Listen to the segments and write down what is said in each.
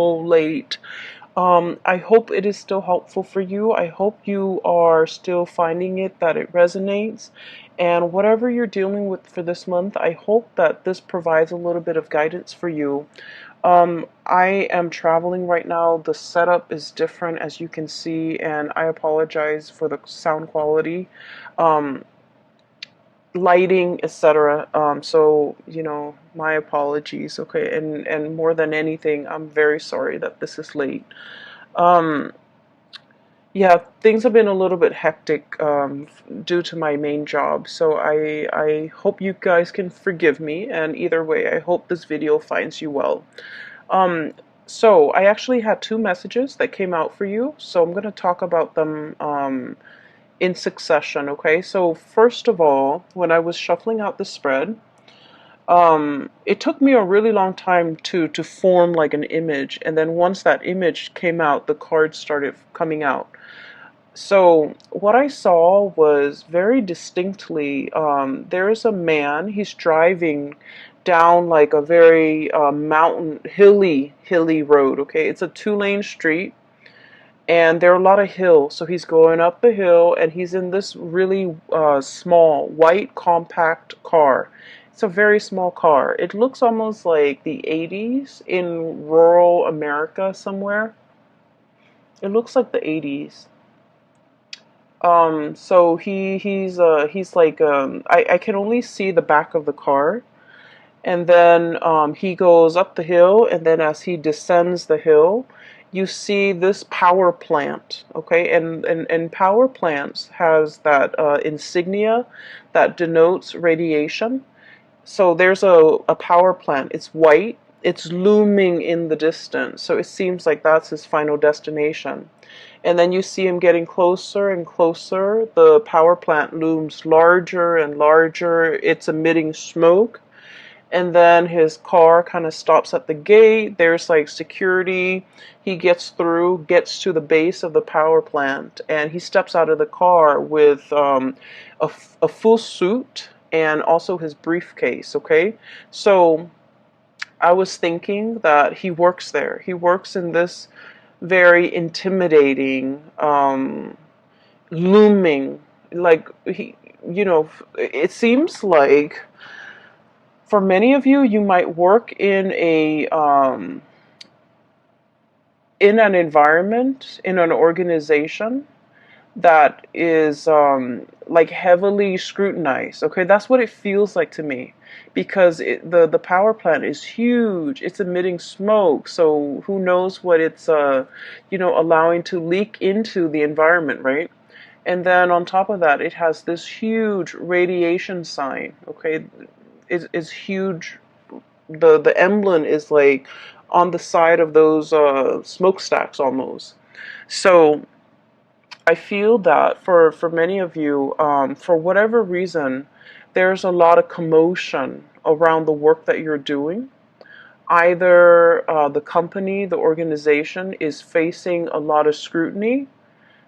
late. I hope it is still helpful for you. I hope you are still finding it, that it resonates. And whatever you're dealing with for this month, I hope that this provides a little bit of guidance for you. I am traveling right now. The setup is different, as you can see, and I apologize for the sound quality. Um, Lighting, etc. So my apologies. Okay, and more than anything, I'm very sorry that this is late. um yeah, things have been a little bit hectic due to my main job, so I hope you guys can forgive me, and either way, I hope this video finds you well. um so I actually had two messages that came out for you, so I'm going to talk about them in succession. Okay, so first of all, when I was shuffling out the spread, it took me a really long time to form like an image, and then once that image came out, the cards started coming out. So what I saw was very distinctly, there's a man. He's driving down like a very mountain, hilly road. Okay, it's a two-lane street, and there are a lot of hills. So he's going up the hill, and he's in this really small white compact car. It's a very small car. It looks almost like the 80s in rural America somewhere. It looks like the 80s. So he's like I can only see the back of the car, and then he goes up the hill, and then as he descends the hill, you see this power plant. Okay, and power plants has that insignia that denotes radiation. So there's a power plant. It's white. It's looming in the distance. So it seems like that's his final destination. And then you see him getting closer and closer. The power plant looms larger and larger. It's emitting smoke. And then his car kind of stops at the gate. There's like security. He gets through, gets to the base of the power plant, and he steps out of the car with a full suit and also his briefcase. Okay, so I was thinking that he works there. He works in this very intimidating, looming, like it seems like for many of you, you might work in an environment, in an organization that is like heavily scrutinized. Okay, that's what it feels like to me, because the power plant is huge. It's emitting smoke, so who knows what it's allowing to leak into the environment, right? And then on top of that, it has this huge radiation sign. Okay, it's huge. The emblem is like on the side of those smokestacks almost. So I feel that for many of you, for whatever reason, there's a lot of commotion around the work that you're doing. Either the company, the organization is facing a lot of scrutiny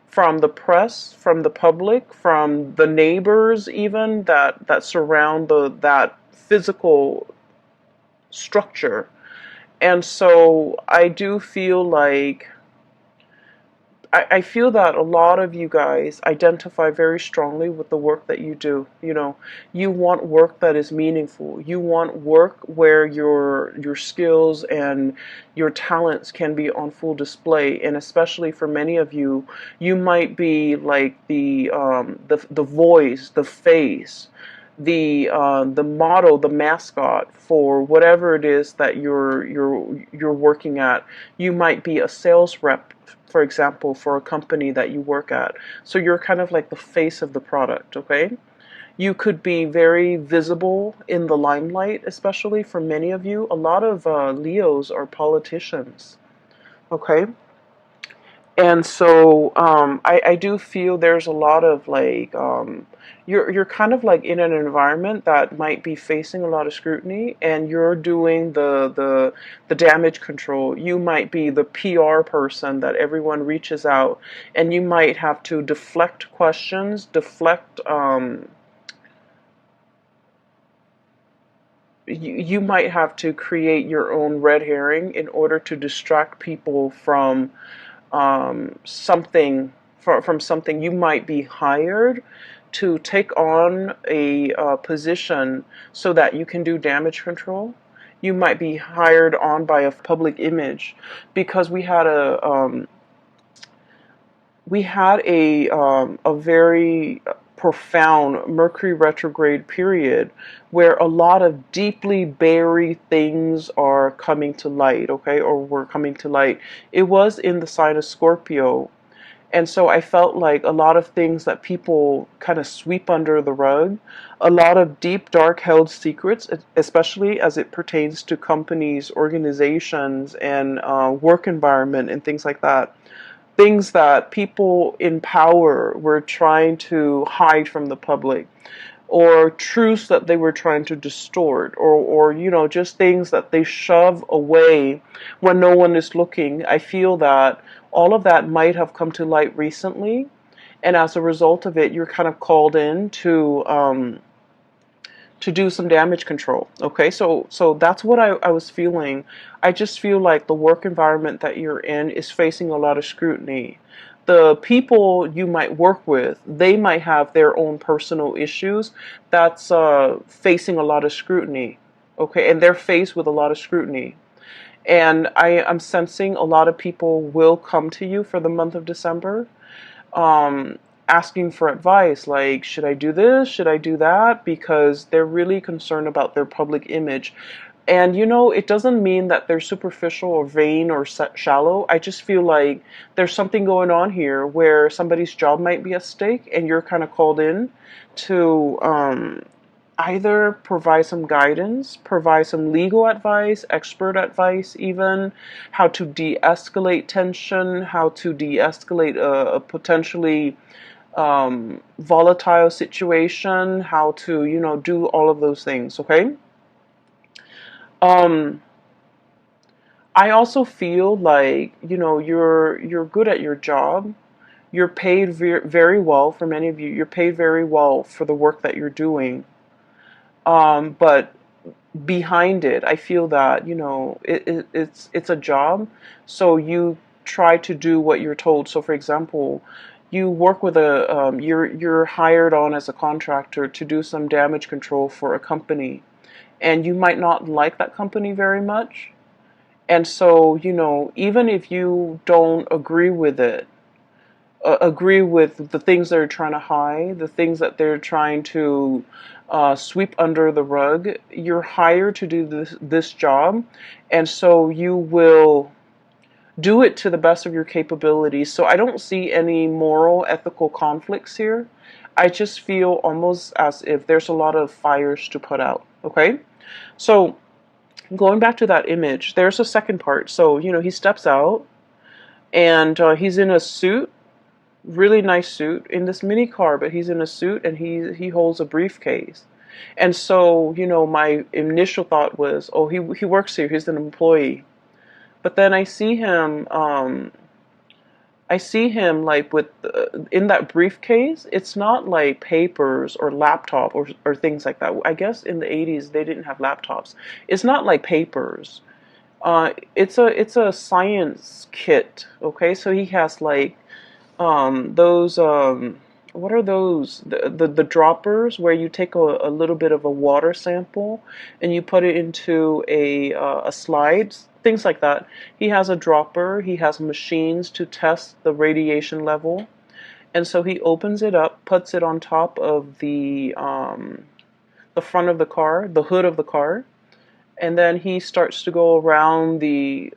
from the press, from the public, from the neighbors, even that surround that physical structure. And so I do feel like I feel that a lot of you guys identify very strongly with the work that you do. You want work that is meaningful. You want work where your skills and your talents can be on full display. And especially for many of you, you might be like the voice, the face, the motto, the mascot for whatever it is that you're working at. You might be a sales rep, for example, for a company that you work at. So you're kind of like the face of the product. Okay, you could be very visible in the limelight, especially for many of you. A lot of Leos are politicians. Okay, and so I do feel there's a lot of like you're kind of like in an environment that might be facing a lot of scrutiny, and you're doing the damage control. You might be the PR person that everyone reaches out, and you might have to deflect questions, deflect you might have to create your own red herring in order to distract people from something, from something. You might be hired to take on a position so that you can do damage control. You might be hired on by a public image, because we had a very profound Mercury retrograde period where a lot of deeply buried things are coming to light, okay, or were coming to light. It was in the sign of Scorpio. And so I felt like a lot of things that people kind of sweep under the rug, a lot of deep, dark held secrets, especially as it pertains to companies, organizations, and work environment and things like that. Things that people in power were trying to hide from the public, or truths that they were trying to distort, or just things that they shove away when no one is looking. I feel that all of that might have come to light recently, and as a result of it, you're kind of called in to do some damage control. Okay, so that's what I was feeling. I just feel like the work environment that you're in is facing a lot of scrutiny. The people you might work with, they might have their own personal issues that's facing a lot of scrutiny. Okay, and they're faced with a lot of scrutiny. And I'm sensing a lot of people will come to you for the month of December, um, asking for advice, like, should I do this? Should I do that? Because they're really concerned about their public image. And it doesn't mean that they're superficial or vain or shallow. I just feel like there's something going on here where somebody's job might be at stake, and you're kind of called in to either provide some guidance, provide some legal advice, expert advice, even how to de escalate tension, how to de escalate a potentially volatile situation, how to, do all of those things, okay? Um, I also feel like, you're good at your job. You're paid very well. For many of you, you're paid very well for the work that you're doing. But behind it, I feel that, it's a job, so you try to do what you're told. So, for example, you work with you're hired on as a contractor to do some damage control for a company, and you might not like that company very much. And so, even if you don't agree with it, agree with the things they're trying to hide, the things that they're trying to sweep under the rug. You're hired to do this job, and so you will do it to the best of your capabilities. So I don't see any moral, ethical conflicts here. I just feel almost as if there's a lot of fires to put out. Okay, so going back to that image, there's a second part. So he steps out, and he's in a suit, really nice suit, in this mini car, but he's in a suit, and he holds a briefcase. And so, my initial thought was, oh, he works here, he's an employee. But then I see him like with in that briefcase. It's not like papers or laptop or things like that. I guess in the 80s they didn't have laptops. It's not like papers. It's a science kit. Okay, so he has like those what are those, the droppers where you take a little bit of a water sample and you put it into a slide, things like that. He has a dropper. He has machines to test the radiation level, and so he opens it up, puts it on top of the front of the car, the hood of the car, and then he starts to go around the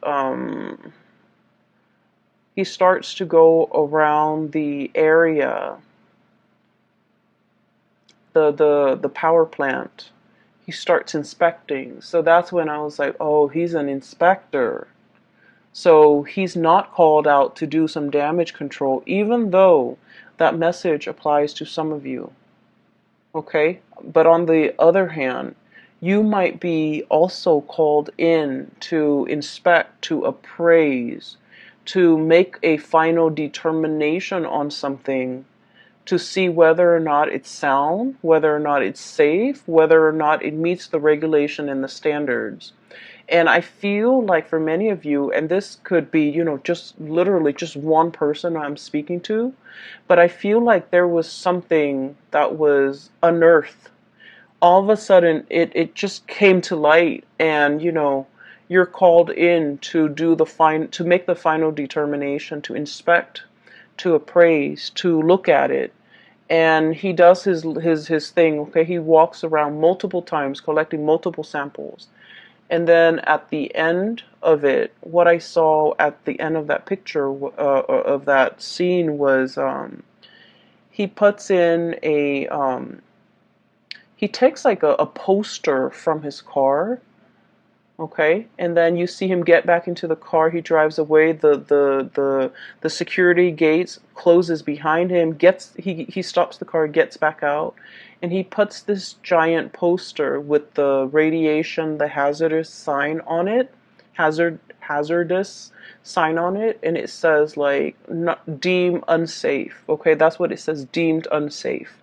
area, the power plant. He starts inspecting. So that's when I was like, oh, he's an inspector. So he's not called out to do some damage control, even though that message applies to some of you. Okay? But on the other hand, you might be also called in to inspect, to appraise, to make a final determination on something to see whether or not it's sound, whether or not it's safe, whether or not it meets the regulation and the standards. And I feel like for many of you, and this could be, just literally just one person I'm speaking to, but I feel like there was something that was unearthed. All of a sudden, it just came to light, and you're called in to to make the final determination, to inspect, to appraise, to look at it. And he does his thing. Okay, he walks around multiple times collecting multiple samples. And then at the end of it, what I saw at the end of that picture, of that scene, was he puts in he takes like a poster from his car. Okay, and then you see him get back into the car. He drives away. The security gates closes behind him. He stops the car, gets back out, and he puts this giant poster with the radiation, the hazardous sign on it, hazardous sign on it, and it says like not, deemed unsafe. Okay, that's what it says, deemed unsafe.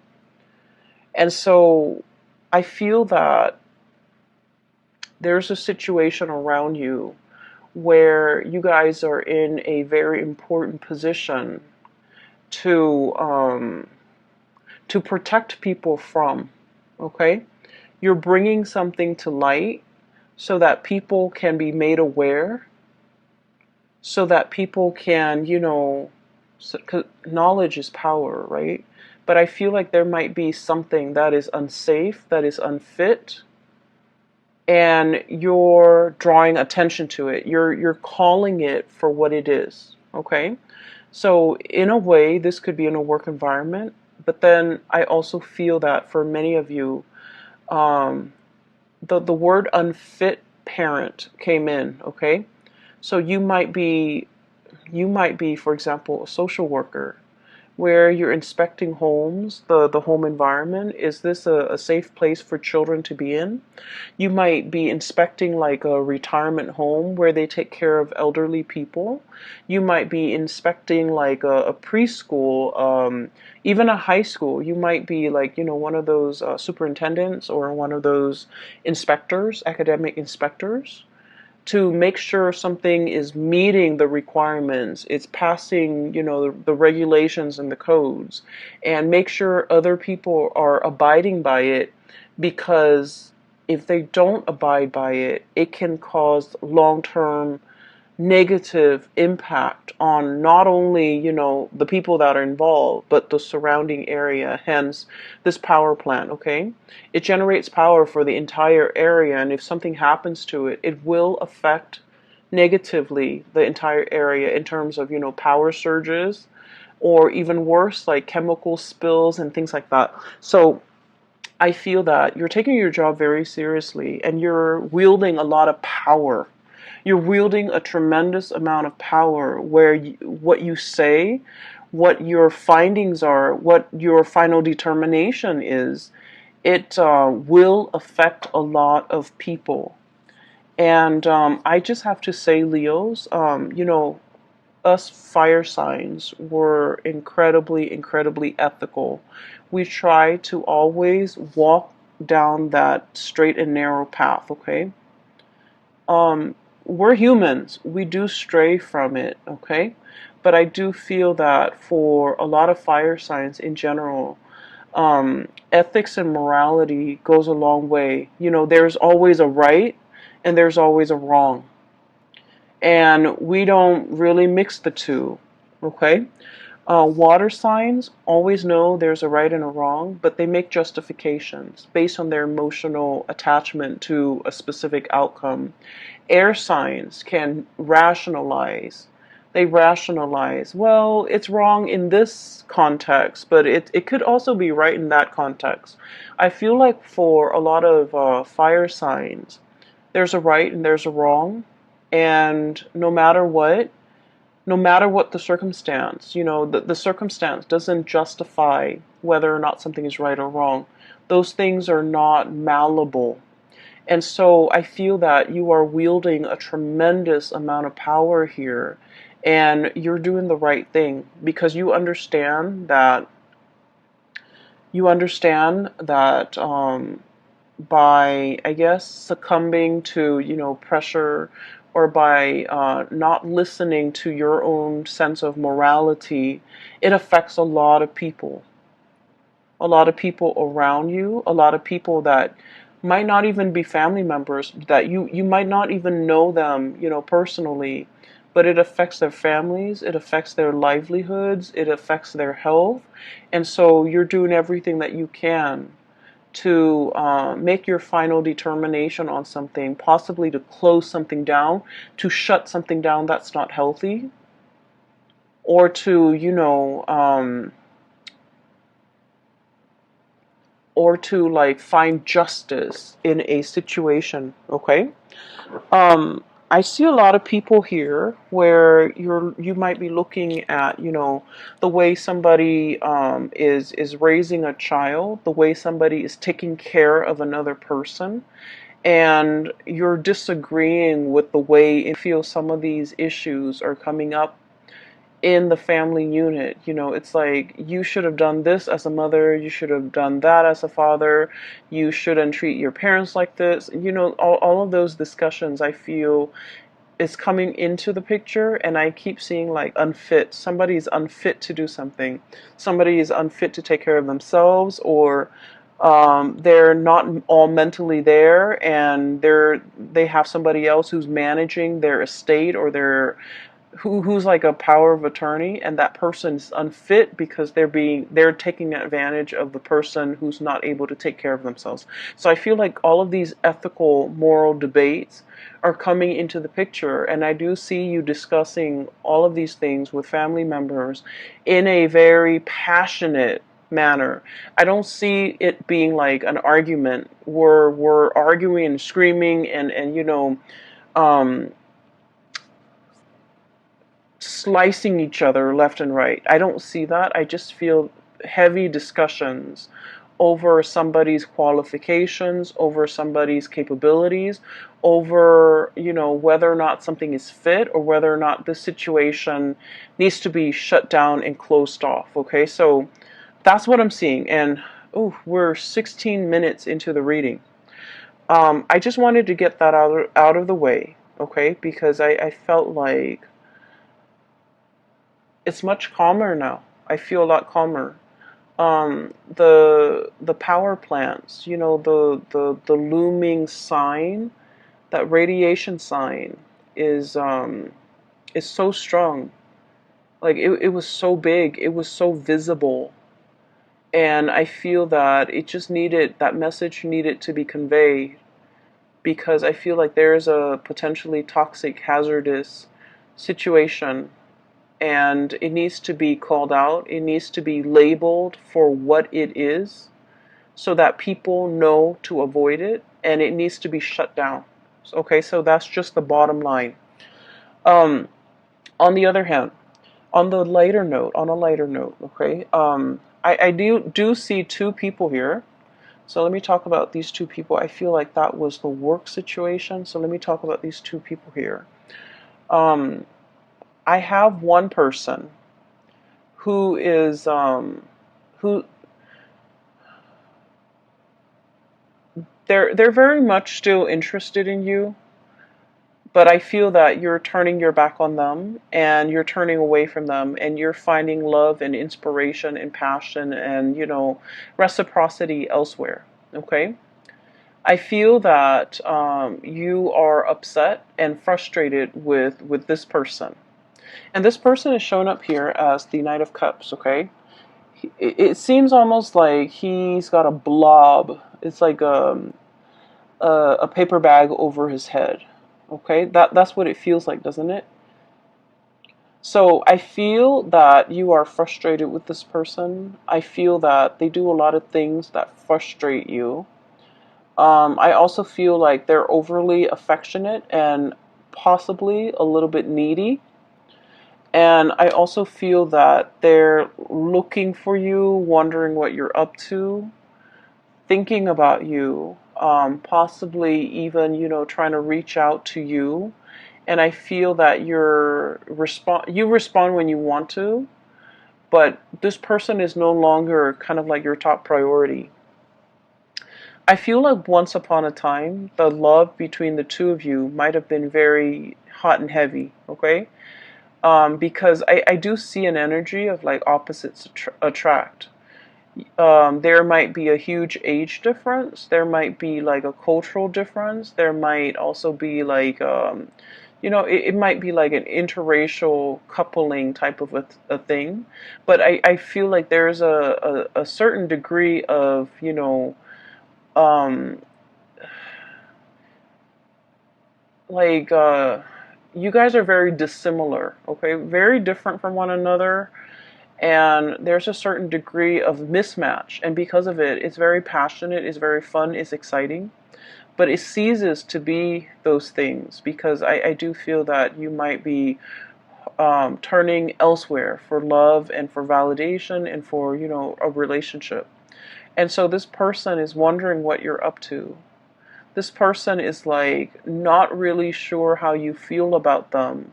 And so I feel that there's a situation around you where you guys are in a very important position to protect people from. Okay, you're bringing something to light so that people can be made aware, so that people can, knowledge is power, right? But I feel like there might be something that is unsafe, that is unfit, and you're drawing attention to it. You're calling it for what it is. Okay? So in a way, this could be in a work environment, but then I also feel that for many of you, the word unfit parent came in. Okay? So you might be, for example, a social worker, where you're inspecting homes, the home environment. Is this a safe place for children to be in? You might be inspecting like a retirement home where they take care of elderly people. You might be inspecting like a preschool, even a high school. You might be like, one of those superintendents or one of those inspectors, academic inspectors, to make sure something is meeting the requirements, it's passing, the regulations and the codes, and make sure other people are abiding by it, because if they don't abide by it, it can cause long-term negative impact on not only, the people that are involved, but the surrounding area, hence this power plant. Okay, it generates power for the entire area, and if something happens to it, it will affect negatively the entire area in terms of, power surges, or even worse, like chemical spills and things like that. So I feel that you're taking your job very seriously, and you're wielding a lot of power. You're wielding a tremendous amount of power, where what you say, what your findings are, what your final determination is, it will affect a lot of people. And I just have to say, Leos, us fire signs were incredibly, incredibly ethical. We try to always walk down that straight and narrow path, okay? We're humans. We do stray from it, okay? But I do feel that for a lot of fire signs in general, ethics and morality goes a long way. There's always a right and there's always a wrong. And we don't really mix the two, okay? Water signs always know there's a right and a wrong, but they make justifications based on their emotional attachment to a specific outcome. Air signs can rationalize. They rationalize, well, it's wrong in this context, but it could also be right in that context. I feel like for a lot of fire signs, there's a right and there's a wrong, and no matter what the circumstance, the circumstance doesn't justify whether or not something is right or wrong. Those things are not malleable. And so I feel that you are wielding a tremendous amount of power here, and you're doing the right thing because you understand that You understand that by, I guess, succumbing to, pressure, or by not listening to your own sense of morality, it affects a lot of people around you, a lot of people that might not even be family members, that you might not even know them, personally, but it affects their families, it affects their livelihoods, it affects their health. And so you're doing everything that you can to make your final determination on something, possibly to close something down, to shut something down that's not healthy, or to, or to like find justice in a situation. Okay. I see a lot of people here where you might be looking at, the way somebody is raising a child, the way somebody is taking care of another person, and you're disagreeing with the way you feel some of these issues are coming up in the family unit. It's like, you should have done this as a mother, you should have done that as a father, you shouldn't treat your parents like this. All of those discussions, I feel, is coming into the picture, and I keep seeing like unfit. Somebody's unfit to do something. Somebody is unfit to take care of themselves, or they're not all mentally there, and they have somebody else who's managing their estate, or their who's like a power of attorney, and that person's unfit because they're taking advantage of the person who's not able to take care of themselves. So I feel like all of these ethical, moral debates are coming into the picture, and I do see you discussing all of these things with family members in a very passionate manner. I don't see it being like an argument where we're arguing and screaming and um slicing each other left and right. I don't see that. I just feel heavy discussions over somebody's qualifications, over somebody's capabilities, over, whether or not something is fit, or whether or not the situation needs to be shut down and closed off. Okay, so that's what I'm seeing. And we're 16 minutes into the reading. I just wanted to get that out of the way, okay, because I felt like it's much calmer now. I feel a lot calmer. The power plants, the looming sign, that radiation sign is so strong. Like it was so big, it was so visible, and I feel that that message needed to be conveyed, because I feel like there is a potentially toxic, hazardous situation, and it needs to be called out. It needs to be labeled for what it is, so that people know to avoid it, and it needs to be shut down. Okay, so that's just the bottom line. Um, on the other hand, on a lighter note, okay, I do see two people here. So let me talk about these two people. I feel like that was the work situation. So let me talk about these two people here. Um, I have one person who is who they're very much still interested in you, but I feel that you're turning your back on them, and you're turning away from them, and you're finding love and inspiration and passion and, reciprocity elsewhere. Okay? I feel that you are upset and frustrated with this person. And this person is shown up here as the Knight of Cups, okay? It seems almost like he's got a blob. It's like a paper bag over his head. Okay, that's what it feels like, doesn't it? So I feel that you are frustrated with this person. I feel that they do a lot of things that frustrate you. I also feel like they're overly affectionate and possibly a little bit needy. And I also feel that they're looking for you, wondering what you're up to, thinking about you, possibly even, trying to reach out to you. And I feel that you respond when you want to, but this person is no longer kind of like your top priority. I feel like once upon a time, the love between the two of you might have been very hot and heavy, okay? Because I do see an energy of like opposites attract. There might be a huge age difference. There might be like a cultural difference. There might also be like, it might be like an interracial coupling type of a thing. But I feel like there's a certain degree of, um, like, you guys are very dissimilar, okay? Very different from one another, and there's a certain degree of mismatch, and because of it, it's very passionate, it's very fun, it's exciting, but it ceases to be those things because I do feel that you might be turning elsewhere for love and for validation and for, a relationship. And so this person is wondering what you're up to. This person is like not really sure how you feel about them,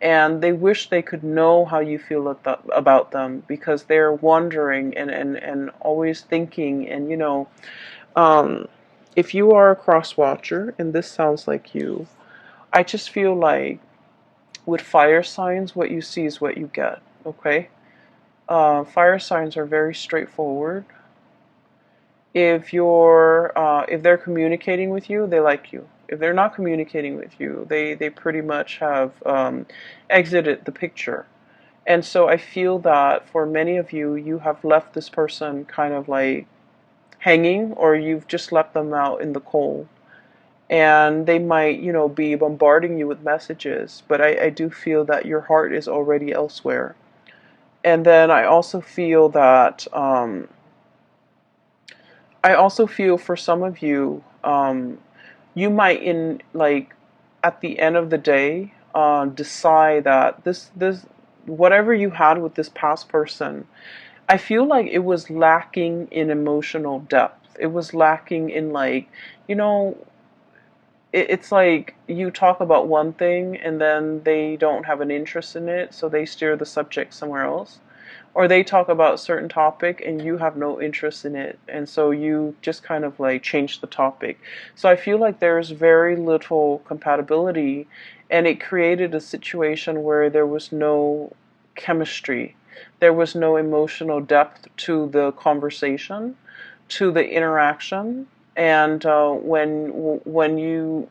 and they wish they could know how you feel about them because they're wondering and always thinking. And um, if you are a cross watcher and this sounds like you, I just feel like with fire signs, what you see is what you get. Okay. Fire signs are very straightforward. If they're communicating with you, they like you. If they're not communicating with you, they pretty much have exited the picture. And so I feel that for many of you, you have left this person kind of like hanging, or you've just left them out in the cold. And they might, be bombarding you with messages, but I do feel that your heart is already elsewhere. And then I also feel for some of you, you might in like at the end of the day decide that this whatever you had with this past person, I feel like it was lacking in emotional depth. It was lacking in like, you know, it's like you talk about one thing and then they don't have an interest in it, so they steer the subject somewhere else. Or they talk about a certain topic and you have no interest in it, and so you just kind of like change the topic. So I feel like there's very little compatibility, and it created a situation where there was no chemistry. There was no emotional depth to the conversation, to the interaction, and when you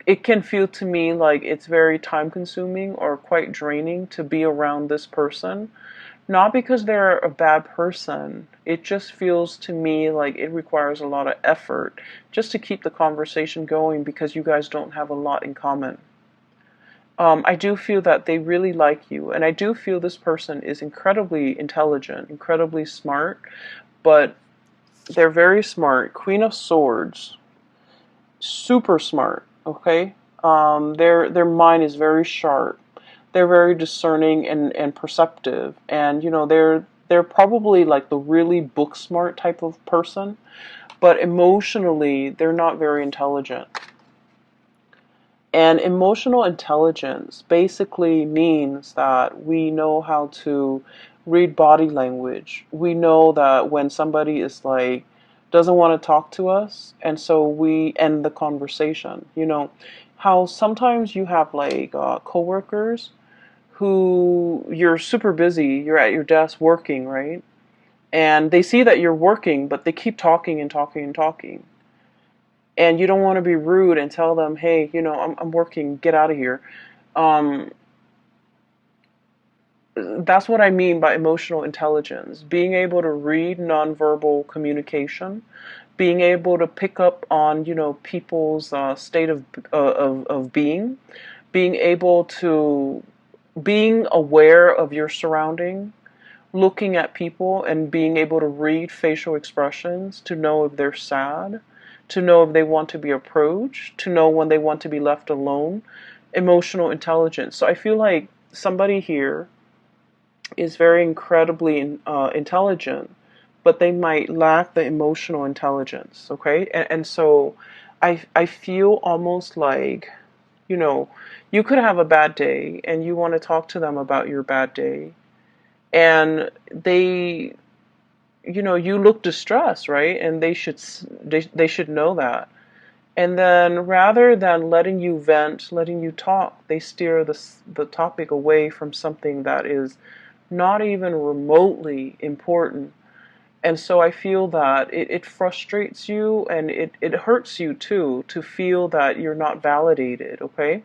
it can feel to me like it's very time consuming or quite draining to be around this person. Not because they're a bad person. It just feels to me like it requires a lot of effort just to keep the conversation going because you guys don't have a lot in common. I do feel that they really like you, and I do feel this person is incredibly intelligent, incredibly smart, but they're very smart. Queen of Swords, super smart. Okay, their mind is very sharp. They're very discerning and perceptive, and they're probably like the really book smart type of person, but emotionally they're not very intelligent. And emotional intelligence basically means that we know how to read body language. We know that when somebody is like doesn't want to talk to us, and so we end the conversation. How sometimes you have like coworkers who you're super busy, you're at your desk working, right? And they see that you're working, but they keep talking and talking and talking, and you don't want to be rude and tell them, hey, I'm working, get out of here. Um, that's what I mean by emotional intelligence. Being able to read nonverbal communication, being able to pick up on, people's state of being, being able to, being aware of your surrounding, looking at people and being able to read facial expressions to know if they're sad, to know if they want to be approached, to know when they want to be left alone. Emotional intelligence. So I feel like somebody here is very incredibly intelligent, but they might lack the emotional intelligence. Okay, and so I feel almost like, you could have a bad day and you want to talk to them about your bad day, and you look distressed, right? And they should know that. And then rather than letting you vent, letting you talk, they steer the topic away from something that is not even remotely important. And so I feel that it frustrates you, and it hurts you too, to feel that you're not validated, okay?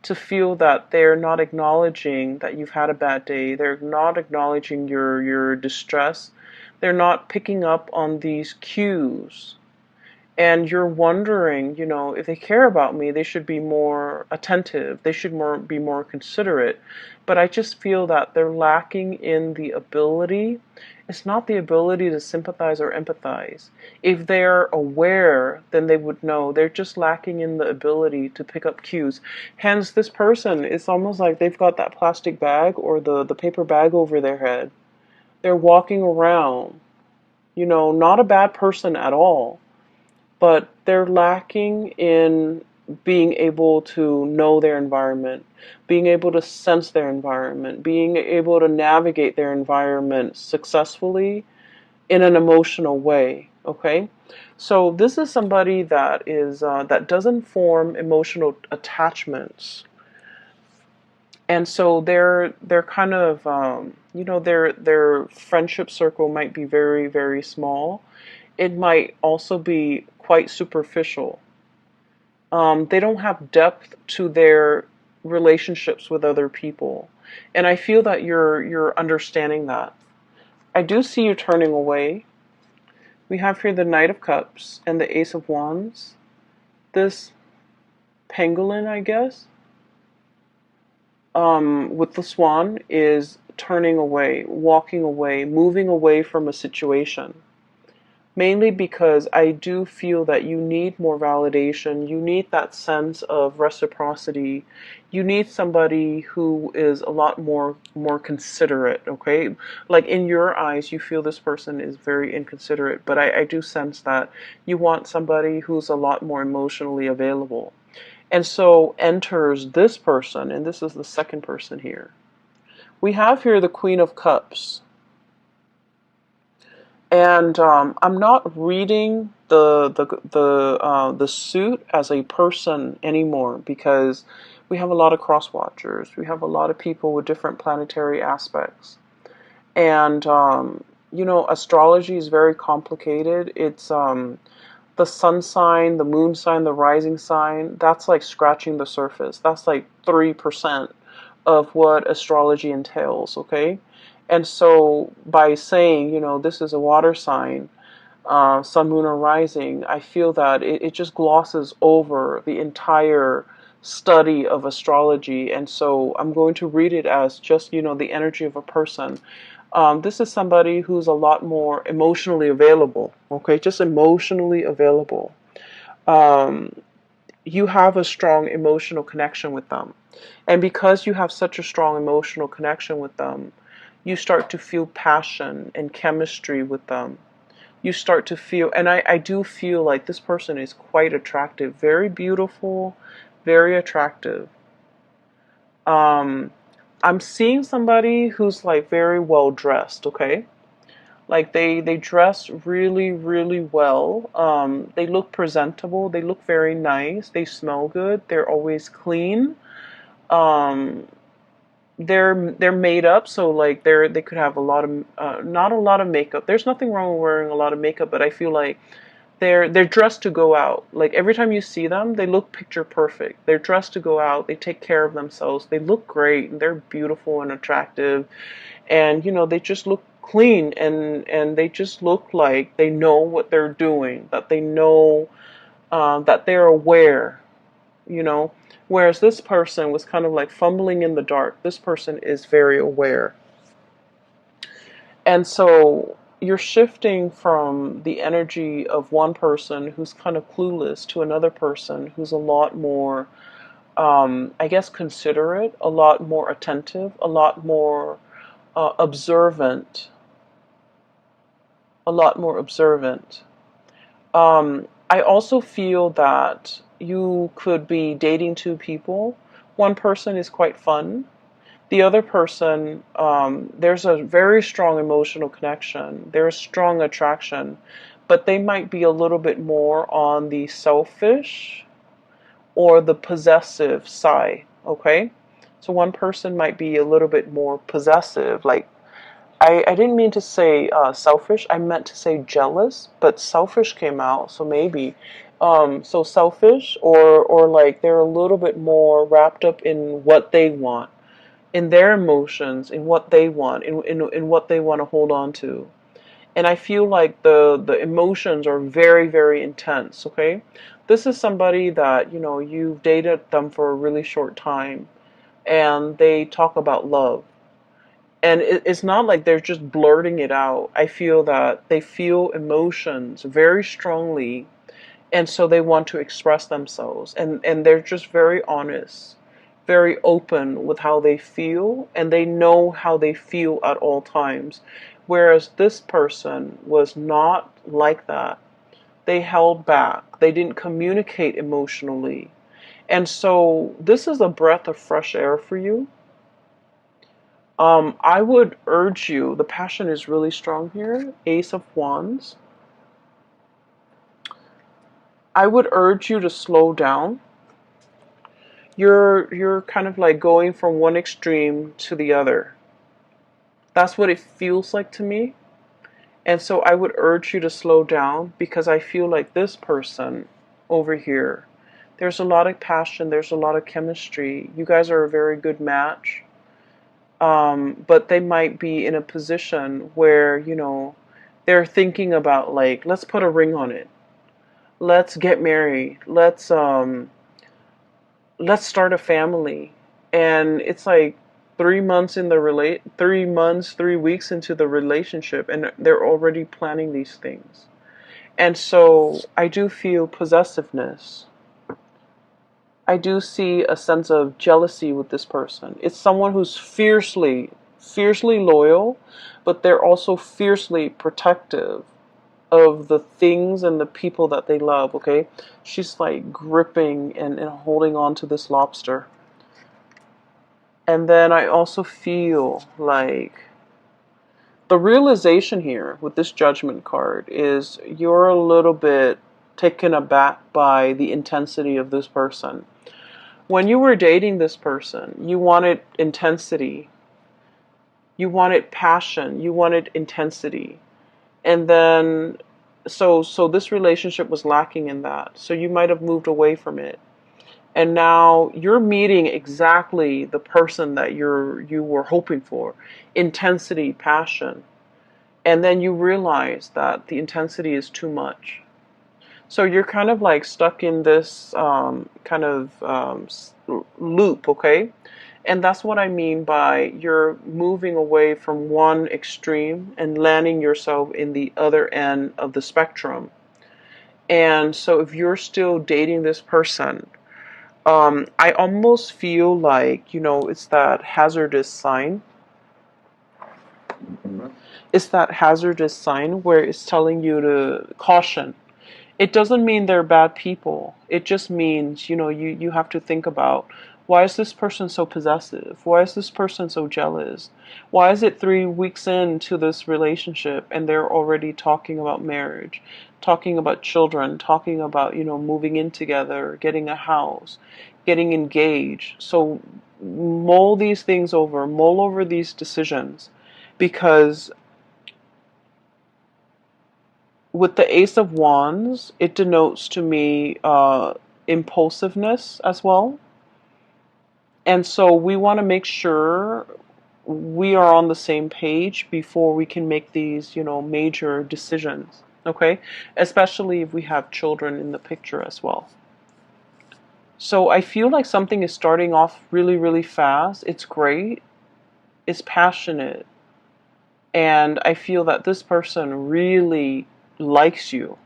To feel that they're not acknowledging that you've had a bad day. They're not acknowledging your distress. They're not picking up on these cues, and you're wondering, if they care about me, they should be more attentive. They should be more considerate. But I just feel that they're lacking in the ability. It's not the ability to sympathize or empathize. If they're aware, then they would know. They're just lacking in the ability to pick up cues. Hence, this person, it's almost like they've got that plastic bag or the paper bag over their head. They're walking around, not a bad person at all, but they're lacking in being able to know their environment, being able to sense their environment, being able to navigate their environment successfully in an emotional way. Okay, so this is somebody that doesn't form emotional attachments, and so they're kind of their friendship circle might be very, very small. It might also be quite superficial. They don't have depth to their relationships with other people, and I feel that you're understanding that. I do see you turning away. We have here the Knight of Cups and the Ace of Wands. This pangolin, I guess, with the swan is turning away, walking away, moving away from a situation. Mainly because I do feel that you need more validation. You need that sense of reciprocity. You need somebody who is a lot more considerate, okay? Like in your eyes, you feel this person is very inconsiderate, but I do sense that you want somebody who's a lot more emotionally available. And so enters this person, and this is the second person here. We have here the Queen of Cups. And I'm not reading the suit as a person anymore, because we have a lot of cross watchers. We have a lot of people with different planetary aspects, and astrology is very complicated. It's the sun sign, the moon sign, the rising sign. That's like scratching the surface. That's like 3% of what astrology entails. Okay. And so by saying, this is a water sign, sun, moon, or rising, I feel that it just glosses over the entire study of astrology. And so I'm going to read it as just, the energy of a person. This is somebody who's a lot more emotionally available, okay? Just emotionally available. Um, you have a strong emotional connection with them. And because you have such a strong emotional connection with them, you start to feel passion and chemistry with them. You start to feel, and I do feel like this person is quite attractive, very beautiful, very attractive. Um, I'm seeing somebody who's like very well dressed, okay? Like they dress really, really well. They look presentable, they look very nice, they smell good, they're always clean. Um, they're made up, so like they could have a lot of not a lot of makeup. There's nothing wrong with wearing a lot of makeup, but I feel like they're dressed to go out. Like every time you see them, they look picture perfect. They're dressed to go out. They take care of themselves. They look great, and they're beautiful and attractive, and they just look clean, and they just look like they know what they're doing. That they know, that they're aware, you know. Whereas this person was kind of like fumbling in the dark. This person is very aware. And so you're shifting from the energy of one person who's kind of clueless to another person who's a lot more, I guess, considerate, a lot more attentive, a lot more observant, a lot more observant. I also feel that you could be dating two people. One person is quite fun. The other person, there's a very strong emotional connection. There's strong attraction, but they might be a little bit more on the selfish or the possessive side, okay? So one person might be a little bit more possessive. Like, I didn't mean to say selfish, I meant to say jealous, but selfish came out, so maybe. So selfish, or like they're a little bit more wrapped up in what they want, in their emotions, in what they want, in what they want to hold on to. And I feel like the emotions are very, very intense, okay? This is somebody that, you've dated them for a really short time, and they talk about love. And it's not like they're just blurting it out. I feel that they feel emotions very strongly, and so they want to express themselves, and they're just very honest, very open with how they feel, and they know how they feel at all times, whereas this person was not like that. They held back, they didn't communicate emotionally, and so this is a breath of fresh air for you. I would urge you, the passion is really strong here, Ace of Wands. I would urge you to slow down. You're kind of like going from one extreme to the other. That's what it feels like to me. And so I would urge you to slow down, because I feel like this person over here, there's a lot of passion, there's a lot of chemistry. You guys are a very good match. But they might be in a position where, they're thinking about, like, let's put a ring on it. Let's get married. Let's start a family. And it's like 3 months in the 3 months, 3 weeks into the relationship, and they're already planning these things. And so I do feel possessiveness. I do see a sense of jealousy with this person. It's someone who's fiercely, fiercely loyal, but they're also fiercely protective of the things and the people that they love, okay? She's like gripping and holding on to this lobster. And then I also feel like the realization here with this judgment card is you're a little bit taken aback by the intensity of this person. When you were dating this person, you wanted intensity, you wanted passion, you wanted intensity. And then so this relationship was lacking in that. So you might have moved away from it. And now you're meeting exactly the person that you were hoping for. Intensity, passion. And then you realize that the intensity is too much. So you're kind of like stuck in this kind of loop, okay? And that's what I mean by you're moving away from one extreme and landing yourself in the other end of the spectrum. And so if you're still dating this person, I almost feel like, it's that hazardous sign. It's that hazardous sign where it's telling you to caution. It doesn't mean they're bad people. It just means, you have to think about, why is this person so possessive? Why is this person so jealous? Why is it 3 weeks into this relationship and they're already talking about marriage, talking about children, talking about, moving in together, getting a house, getting engaged? So mull over these decisions, because with the Ace of Wands, it denotes to me impulsiveness as well. And so we want to make sure we are on the same page before we can make these, major decisions. Okay? Especially if we have children in the picture as well. So I feel like something is starting off really, really fast. It's great. It's passionate. And I feel that this person really likes you,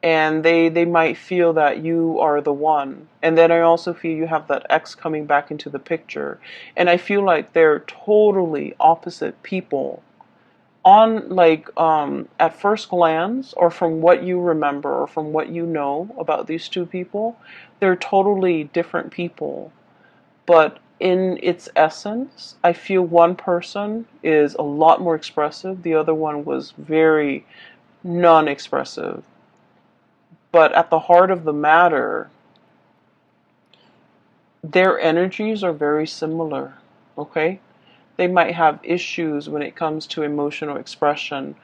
and they might feel that you are the one. And then I also feel you have that ex coming back into the picture, and I feel like they're totally opposite people on, like, at first glance, or from what you remember or from what you know about these two people. They're totally different people, but in its essence, I feel one person is a lot more expressive. The other one was very non-expressive. But at the heart of the matter, their energies are very similar. Okay? They might have issues when it comes to emotional expression.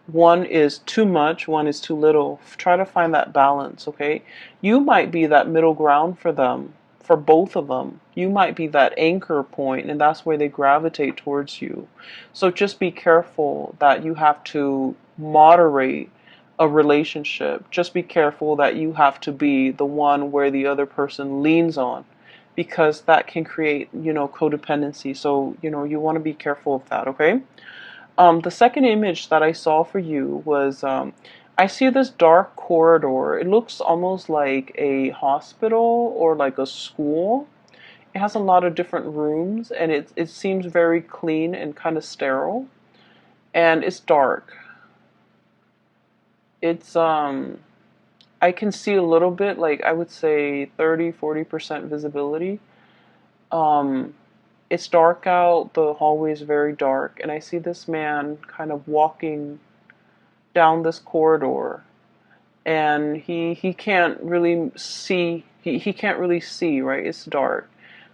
One is too much, one is too little. Try to find that balance, okay? You might be that middle ground for them, for both of them. You might be that anchor point, and that's where they gravitate towards you. So just be careful that you have to moderate a relationship. Just be careful that you have to be the one where the other person leans on, because that can create, codependency. So, you want to be careful of that, okay? The second image that I saw for you was, I see this dark corridor. It looks almost like a hospital or like a school. It has a lot of different rooms, and it seems very clean and kind of sterile. And it's dark. It's I can see a little bit, like I would say 30-40% visibility. Um, it's dark out, the hallway is very dark, and I see this man kind of walking down this corridor, and he can't really see, he can't really see, right? It's dark.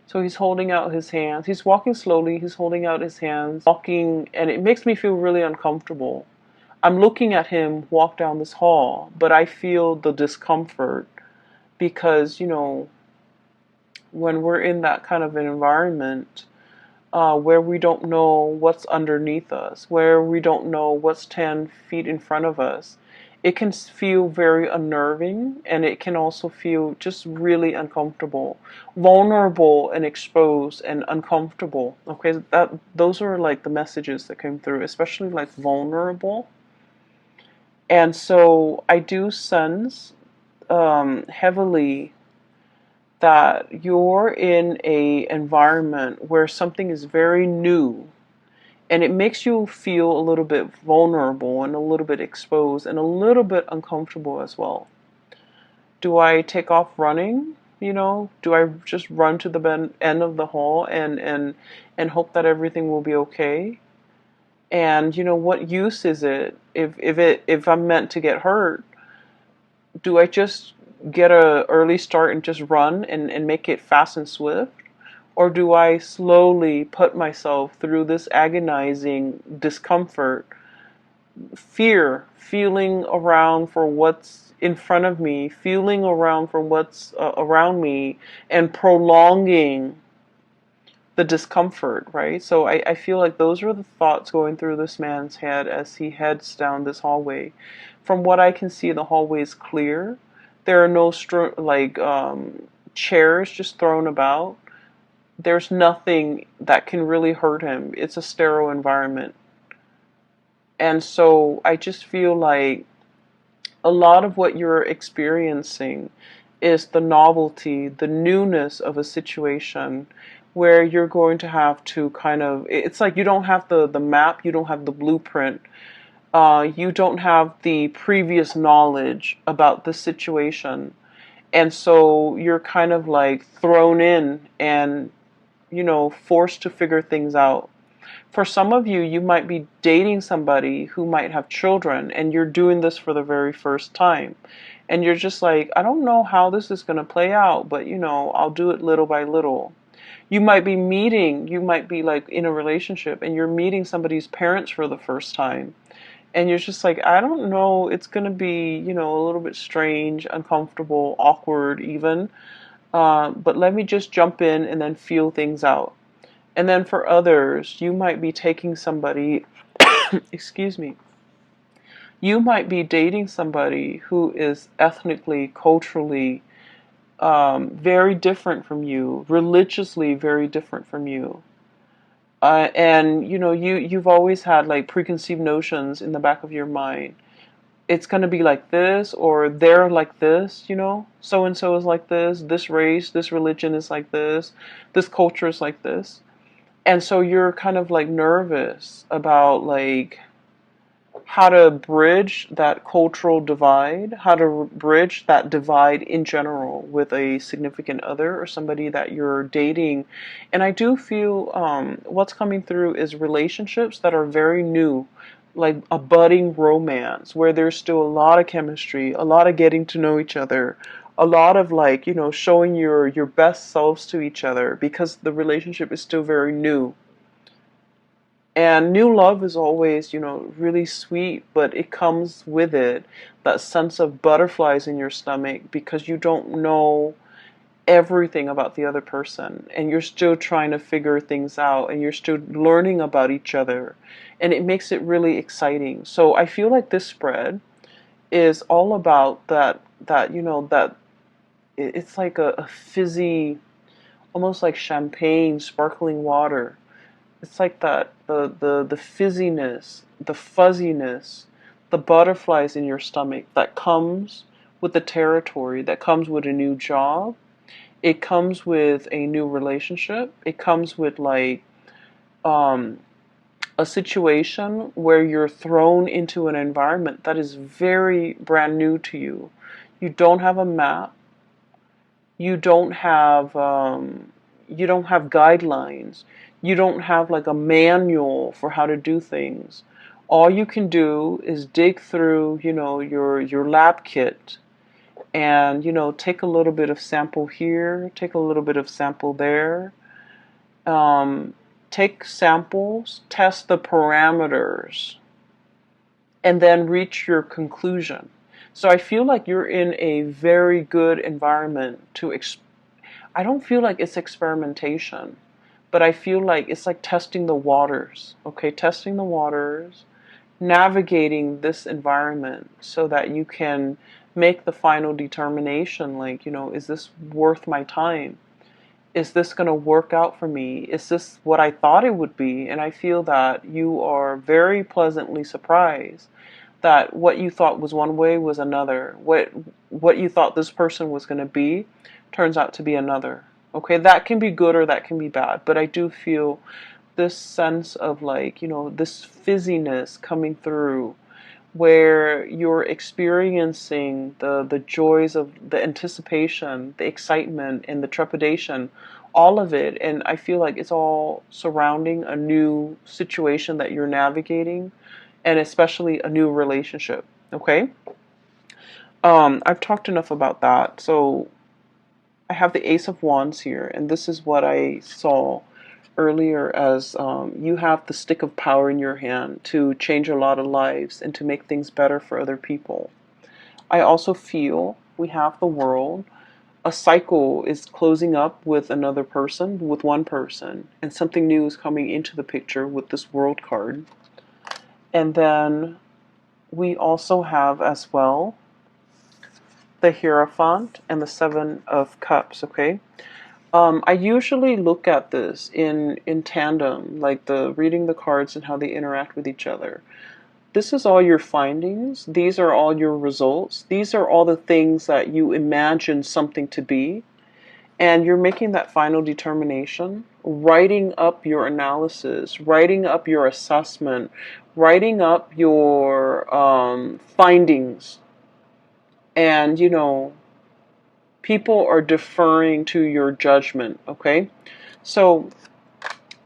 So he's holding out his hands. He's walking slowly, he's holding out his hands, walking, and it makes me feel really uncomfortable. I'm looking at him walk down this hall, but I feel the discomfort because, when we're in that kind of an environment, where we don't know what's underneath us, where we don't know what's 10 feet in front of us, it can feel very unnerving, and it can also feel just really uncomfortable, vulnerable and exposed and uncomfortable. Okay, those are like the messages that came through, especially like vulnerable. And so I do sense heavily that you're in a environment where something is very new, and it makes you feel a little bit vulnerable and a little bit exposed and a little bit uncomfortable as well. Do I take off running? Do I just run to the end of the hall and hope that everything will be okay? And what use is it if I'm meant to get hurt? Do I just get a early start and just run and make it fast and swift? Or do I slowly put myself through this agonizing discomfort, fear, feeling around for what's in front of me, feeling around for what's around me, and prolonging the discomfort, right? So I feel like those are the thoughts going through this man's head as he heads down this hallway. From what I can see, the hallway is clear. There are no chairs just thrown about. There's nothing that can really hurt him. It's a sterile environment. And so I just feel like a lot of what you're experiencing is the novelty, the newness of a situation where you're going to have to kind of, it's like you don't have the map, you don't have the blueprint, you don't have the previous knowledge about the situation. And so you're kind of like thrown in and, forced to figure things out. For some of you, you might be dating somebody who might have children, and you're doing this for the very first time. And you're just like, I don't know how this is going to play out, but I'll do it little by little. You might be like in a relationship, and you're meeting somebody's parents for the first time. And you're just like, I don't know, it's going to be, a little bit strange, uncomfortable, awkward even. But let me just jump in and then feel things out. And then for others, you might be taking somebody, excuse me, you might be dating somebody who is ethnically, culturally, very different from you, religiously very different from you. And you've always had like preconceived notions in the back of your mind. It's going to be like this, or they're like this, so and so is like this race, this religion is like this culture is like this. And so you're kind of like nervous about like how to bridge that cultural divide, how to bridge that divide in general with a significant other or somebody that you're dating. And I do feel what's coming through is relationships that are very new, like a budding romance where there's still a lot of chemistry, a lot of getting to know each other, a lot of like, showing your best selves to each other because the relationship is still very new. And new love is always, really sweet, but it comes with it that sense of butterflies in your stomach because you don't know everything about the other person and you're still trying to figure things out and you're still learning about each other. And it makes it really exciting. So I feel like this spread is all about that it's like a fizzy, almost like champagne, sparkling water. It's like that the fizziness, the fuzziness, the butterflies in your stomach that comes with the territory, that comes with a new job. It comes with a new relationship. It comes with like um, a situation where you're thrown into an environment that is very brand new to you. You don't have a map. You don't have guidelines. You don't have like a manual for how to do things. All you can do is dig through, your lab kit and, take a little bit of sample here, take a little bit of sample there. Um, Take samples, test the parameters, and then reach your conclusion. So I feel like you're in a very good environment to I don't feel like it's experimentation, but I feel like it's like testing the waters, okay? Testing the waters, navigating this environment so that you can make the final determination like, is this worth my time? Is this going to work out for me? Is this what I thought it would be? And I feel that you are very pleasantly surprised that what you thought was one way was another. What you thought this person was going to be turns out to be another. Okay, that can be good or that can be bad, but I do feel this sense of like, this fizziness coming through where you're experiencing the joys of the anticipation, the excitement, and the trepidation, all of it. And I feel like it's all surrounding a new situation that you're navigating, and especially a new relationship. Okay? I've talked enough about that. So I have the Ace of Wands here, and this is what I saw earlier as you have the stick of power in your hand to change a lot of lives and to make things better for other people. I also feel we have the World. A cycle is closing up with another person, with one person, and something new is coming into the picture with this World card. And then we also have as well the Hierophant and the Seven of Cups, okay? I usually look at this in tandem, like the reading the cards and how they interact with each other. This is all your findings. These are all your results. These are all the things that you imagine something to be. And you're making that final determination, writing up your analysis, writing up your assessment, writing up your findings. And, people are deferring to your judgment, okay? So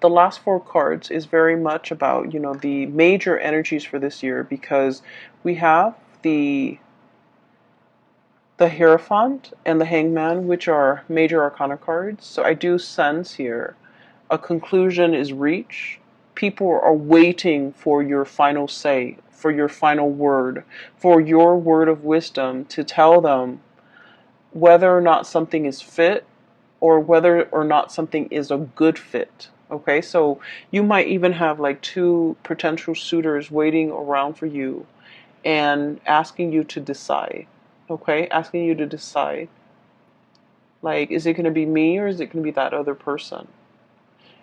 the last four cards is very much about, the major energies for this year because we have the Hierophant and the Hangman, which are major arcana cards. So I do sense here a conclusion is reached. People are waiting for your final say, for your final word, for your word of wisdom to tell them whether or not something is fit or whether or not something is a good fit. Okay, so you might even have like two potential suitors waiting around for you and asking you to decide. Okay, asking you to decide. Like, is it going to be me or is it going to be that other person?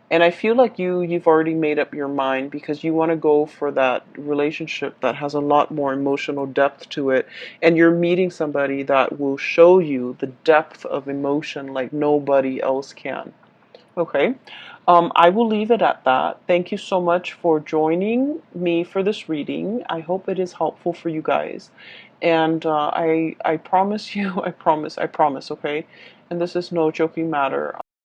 And I feel like you've already made up your mind because you want to go for that relationship that has a lot more emotional depth to it. And you're meeting somebody that will show you the depth of emotion like nobody else can. Okay. I will leave it at that. Thank you so much for joining me for this reading. I hope it is helpful for you guys. And I promise you, I promise, okay? And this is no joking matter.